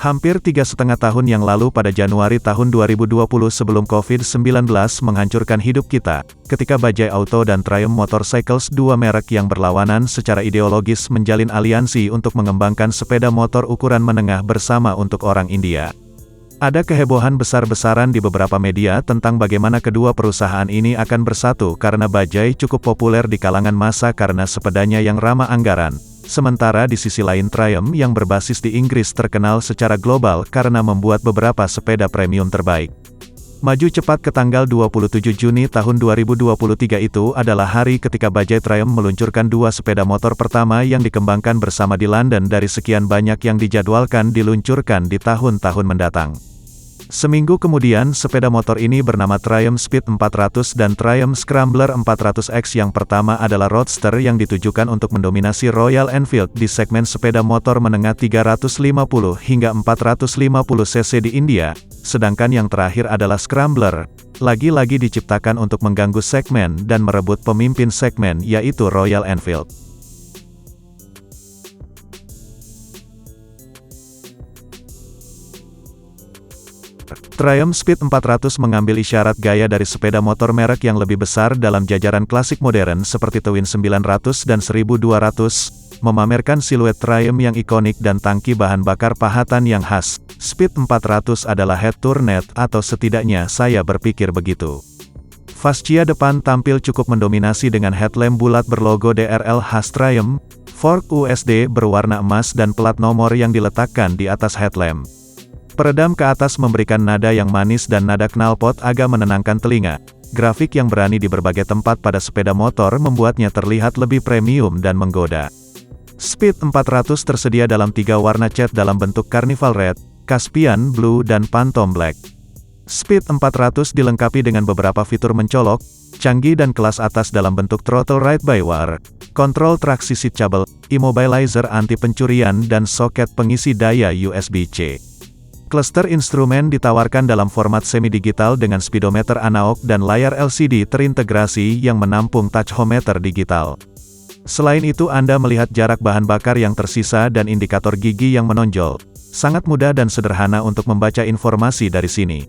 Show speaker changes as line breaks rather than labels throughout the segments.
Hampir 3,5 tahun yang lalu pada Januari tahun 2020 sebelum COVID-19 menghancurkan hidup kita, ketika Bajaj Auto dan Triumph Motorcycles, dua merek yang berlawanan secara ideologis, menjalin aliansi untuk mengembangkan sepeda motor ukuran menengah bersama untuk orang India. Ada kehebohan besar-besaran di beberapa media tentang bagaimana kedua perusahaan ini akan bersatu karena Bajaj cukup populer di kalangan massa karena sepedanya yang ramah anggaran. Sementara di sisi lain Triumph yang berbasis di Inggris terkenal secara global karena membuat beberapa sepeda premium terbaik. Maju cepat ke tanggal 27 Juni tahun 2023 itu adalah hari ketika Bajaj Triumph meluncurkan dua sepeda motor pertama yang dikembangkan bersama di London dari sekian banyak yang dijadwalkan diluncurkan di tahun-tahun mendatang. Seminggu kemudian sepeda motor ini bernama Triumph Speed 400 dan Triumph Scrambler 400X. Yang pertama adalah roadster yang ditujukan untuk mendominasi Royal Enfield di segmen sepeda motor menengah 350 hingga 450 cc di India, sedangkan yang terakhir adalah Scrambler, lagi-lagi diciptakan untuk mengganggu segmen dan merebut pemimpin segmen yaitu Royal Enfield. Triumph Speed 400 mengambil isyarat gaya dari sepeda motor merek yang lebih besar dalam jajaran klasik modern seperti Twin 900 dan 1200, memamerkan siluet Triumph yang ikonik dan tangki bahan bakar pahatan yang khas. Speed 400 adalah head turret, atau setidaknya saya berpikir begitu. Fascia depan tampil cukup mendominasi dengan headlamp bulat berlogo DRL khas Triumph, fork USD berwarna emas dan plat nomor yang diletakkan di atas headlamp. Peredam ke atas memberikan nada yang manis dan nada knalpot agak menenangkan telinga. Grafik yang berani di berbagai tempat pada sepeda motor membuatnya terlihat lebih premium dan menggoda. Speed 400 tersedia dalam 3 warna cat dalam bentuk Carnival Red, Caspian Blue dan Phantom Black. Speed 400 dilengkapi dengan beberapa fitur mencolok, canggih dan kelas atas dalam bentuk throttle ride-by-wire, kontrol traksi seatable, immobilizer anti pencurian dan soket pengisi daya USB-C. Cluster instrumen ditawarkan dalam format semi-digital dengan speedometer analog dan layar LCD terintegrasi yang menampung tachometer digital. Selain itu Anda melihat jarak bahan bakar yang tersisa dan indikator gigi yang menonjol. Sangat mudah dan sederhana untuk membaca informasi dari sini.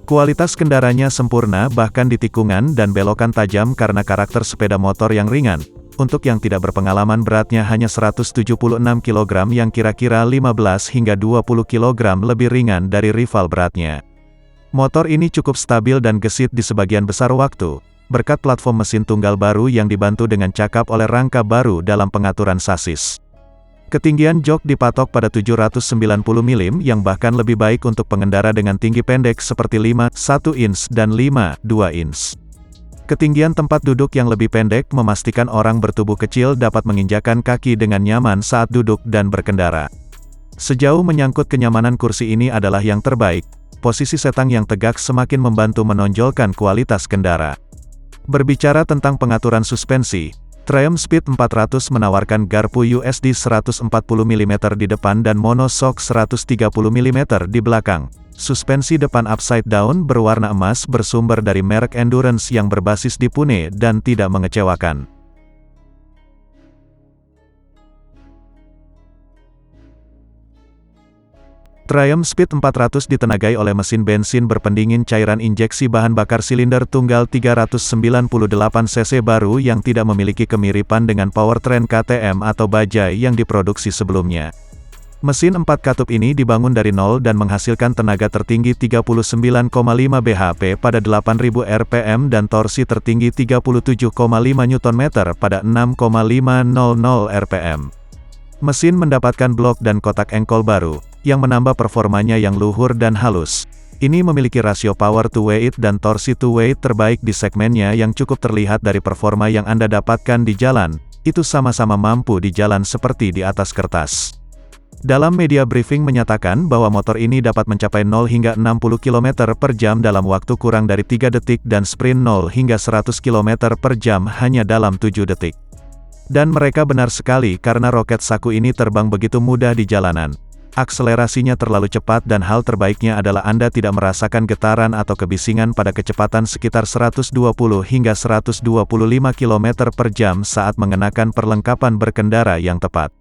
Kualitas kendaraannya sempurna bahkan di tikungan dan belokan tajam karena karakter sepeda motor yang ringan. Untuk yang tidak berpengalaman beratnya hanya 176 kg yang kira-kira 15 hingga 20 kg lebih ringan dari rival beratnya. Motor ini cukup stabil dan gesit di sebagian besar waktu, berkat platform mesin tunggal baru yang dibantu dengan cakap oleh rangka baru dalam pengaturan sasis. Ketinggian jok dipatok pada 790 mm yang bahkan lebih baik untuk pengendara dengan tinggi pendek seperti 5,1 inch dan 5,2 inch. Ketinggian tempat duduk yang lebih pendek memastikan orang bertubuh kecil dapat menginjakan kaki dengan nyaman saat duduk dan berkendara. Sejauh menyangkut kenyamanan kursi ini adalah yang terbaik, posisi setang yang tegak semakin membantu menonjolkan kualitas kendara. Berbicara tentang pengaturan suspensi, Triumph Speed 400 menawarkan garpu USD 140 mm di depan dan monoshock 130 mm di belakang. Suspensi depan upside down berwarna emas bersumber dari merek Endurance yang berbasis di Pune dan tidak mengecewakan. Triumph Speed 400 ditenagai oleh mesin bensin berpendingin cairan injeksi bahan bakar silinder tunggal 398 cc baru yang tidak memiliki kemiripan dengan powertrain KTM atau Bajaj yang diproduksi sebelumnya. Mesin 4 katup ini dibangun dari nol dan menghasilkan tenaga tertinggi 39,5 bhp pada 8000 rpm dan torsi tertinggi 37,5 Nm pada 6,500 rpm. Mesin mendapatkan blok dan kotak engkol baru, yang menambah performanya yang luhur dan halus. Ini memiliki rasio power to weight dan torsi to weight terbaik di segmennya yang cukup terlihat dari performa yang Anda dapatkan di jalan, itu sama-sama mampu di jalan seperti di atas kertas. Dalam media briefing menyatakan bahwa motor ini dapat mencapai 0 hingga 60 km per jam dalam waktu kurang dari 3 detik dan sprint 0 hingga 100 km per jam hanya dalam 7 detik. Dan mereka benar sekali karena roket saku ini terbang begitu mudah di jalanan. Akselerasinya terlalu cepat dan hal terbaiknya adalah Anda tidak merasakan getaran atau kebisingan pada kecepatan sekitar 120 hingga 125 km per jam saat mengenakan perlengkapan berkendara yang tepat.